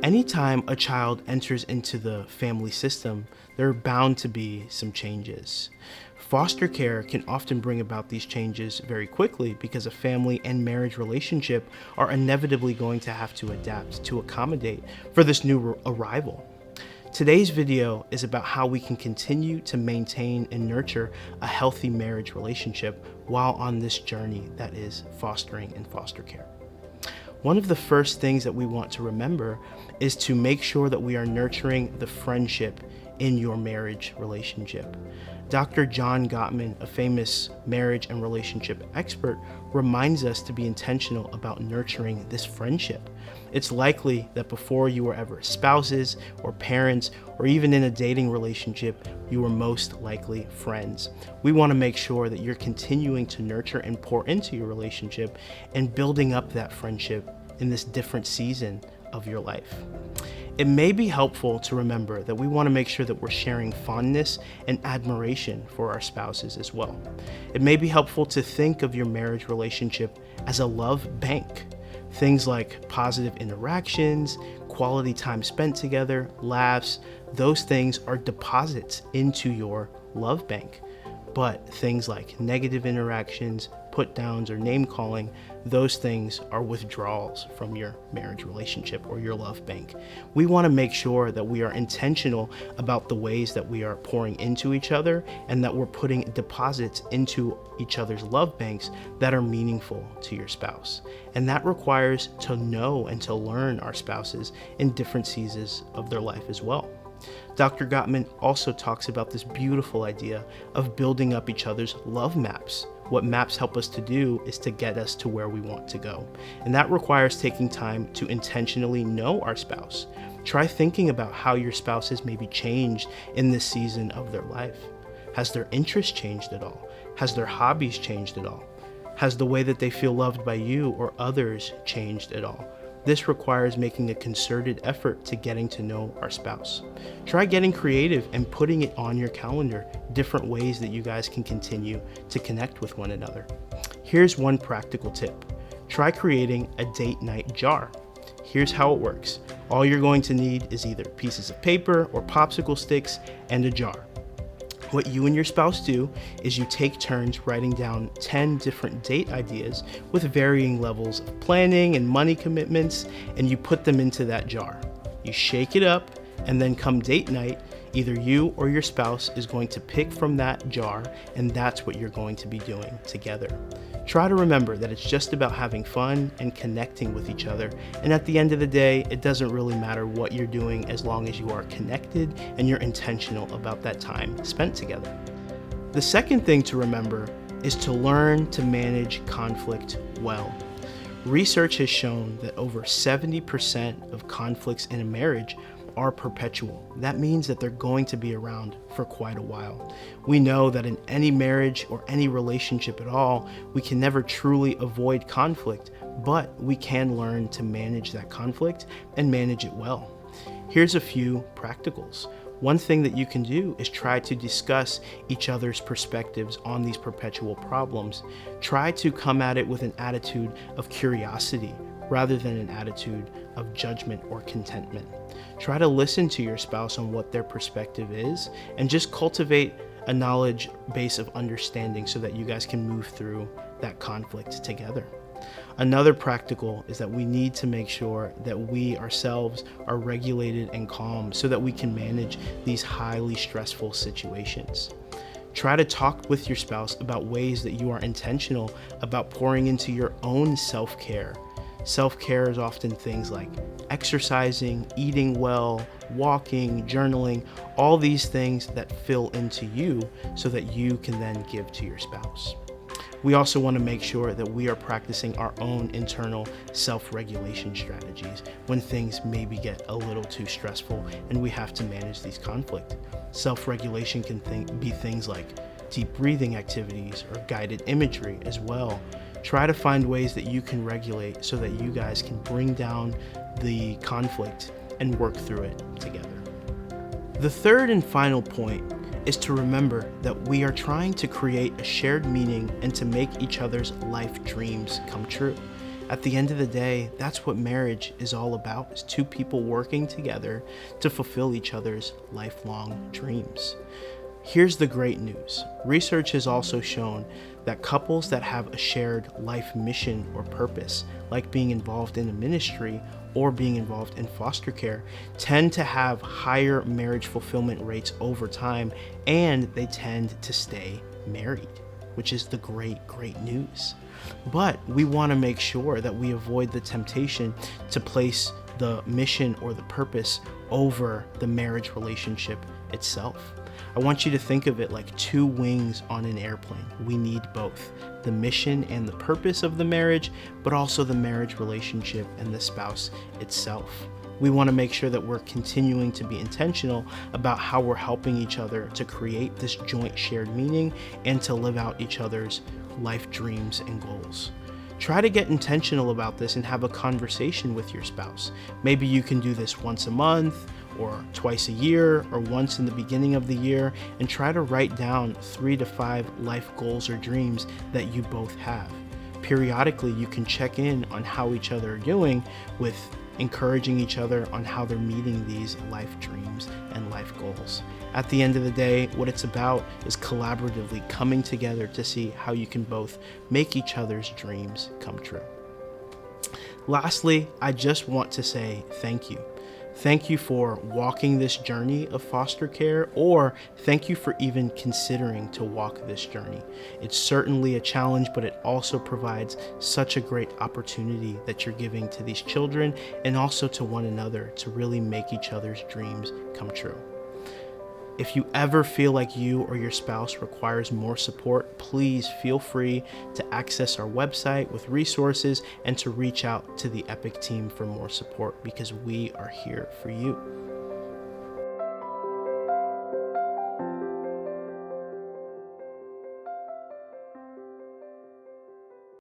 Anytime a child enters into the family system, there are bound to be some changes. Foster care can often bring about these changes very quickly because a family and marriage relationship are inevitably going to have to adapt to accommodate for this new arrival. Today's video is about how we can continue to maintain and nurture a healthy marriage relationship while on this journey that is fostering and foster care. One of the first things that we want to remember is to make sure that we are nurturing the friendship in your marriage relationship. Dr. John Gottman, a famous marriage and relationship expert, reminds us to be intentional about nurturing this friendship. It's likely that before you were ever spouses or parents or even in a dating relationship, you were most likely friends. We want to make sure that you're continuing to nurture and pour into your relationship and building up that friendship in this different season of your life. It may be helpful to remember that we want to make sure that we're sharing fondness and admiration for our spouses as well. It may be helpful to think of your marriage relationship as a love bank. Things like positive interactions, quality time spent together, laughs, those things are deposits into your love bank. But things like negative interactions, put downs, or name calling, those things are withdrawals from your marriage relationship or your love bank. We want to make sure that we are intentional about the ways that we are pouring into each other and that we're putting deposits into each other's love banks that are meaningful to your spouse. And that requires to know and to learn our spouses in different seasons of their life as well. Dr. Gottman also talks about this beautiful idea of building up each other's love maps. What maps help us to do is to get us to where we want to go. And that requires taking time to intentionally know our spouse. Try thinking about how your spouse has maybe changed in this season of their life. Has their interests changed at all? Has their hobbies changed at all? Has the way that they feel loved by you or others changed at all? This requires making a concerted effort to getting to know our spouse. Try getting creative and putting it on your calendar, different ways that you guys can continue to connect with one another. Here's one practical tip. Try creating a date night jar. Here's how it works. All you're going to need is either pieces of paper or popsicle sticks and a jar. What you and your spouse do is you take turns writing down 10 different date ideas with varying levels of planning and money commitments, and you put them into that jar. You shake it up, and then come date night, either you or your spouse is going to pick from that jar, and that's what you're going to be doing together. Try to remember that it's just about having fun and connecting with each other. And at the end of the day, it doesn't really matter what you're doing as long as you are connected and you're intentional about that time spent together. The second thing to remember is to learn to manage conflict well. Research has shown that over 70% of conflicts in a marriage are perpetual. That means that they're going to be around for quite a while. We know that in any marriage or any relationship at all, we can never truly avoid conflict, but we can learn to manage that conflict and manage it well. Here's a few practicals. One thing that you can do is try to discuss each other's perspectives on these perpetual problems. Try to come at it with an attitude of curiosity rather than an attitude of judgment or contentment. Try to listen to your spouse on what their perspective is and just cultivate a knowledge base of understanding so that you guys can move through that conflict together. Another practical is that we need to make sure that we ourselves are regulated and calm so that we can manage these highly stressful situations. Try to talk with your spouse about ways that you are intentional about pouring into your own self-care. Self-care is often things like exercising, eating well, walking, journaling, all these things that fill into you so that you can then give to your spouse. We also want to make sure that we are practicing our own internal self-regulation strategies when things maybe get a little too stressful and we have to manage these conflicts. Self-regulation can be things like deep breathing activities or guided imagery as well. Try to find ways that you can regulate so that you guys can bring down the conflict and work through it together. The third and final point is to remember that we are trying to create a shared meaning and to make each other's life dreams come true. At the end of the day, that's what marriage is all about, is two people working together to fulfill each other's lifelong dreams. Here's the great news. Research has also shown that couples that have a shared life mission or purpose, like being involved in a ministry or being involved in foster care, tend to have higher marriage fulfillment rates over time, and they tend to stay married, which is the great news. But we want to make sure that we avoid the temptation to place the mission or the purpose over the marriage relationship itself. I want you to think of it like two wings on an airplane. We need both the mission and the purpose of the marriage, but also the marriage relationship and the spouse itself. We want to make sure that we're continuing to be intentional about how we're helping each other to create this joint shared meaning and to live out each other's life dreams and goals. Try to get intentional about this and have a conversation with your spouse. Maybe you can do this once a month or twice a year or once in the beginning of the year, and try to write down 3 to 5 life goals or dreams that you both have. Periodically, you can check in on how each other are doing, with encouraging each other on how they're meeting these life dreams and life goals. At the end of the day, what it's about is collaboratively coming together to see how you can both make each other's dreams come true. Lastly, I just want to say thank you. Thank you for walking this journey of foster care, or thank you for even considering to walk this journey. It's certainly a challenge, but it also provides such a great opportunity that you're giving to these children and also to one another to really make each other's dreams come true. If you ever feel like you or your spouse requires more support, please feel free to access our website with resources and to reach out to the EPIC team for more support, because we are here for you.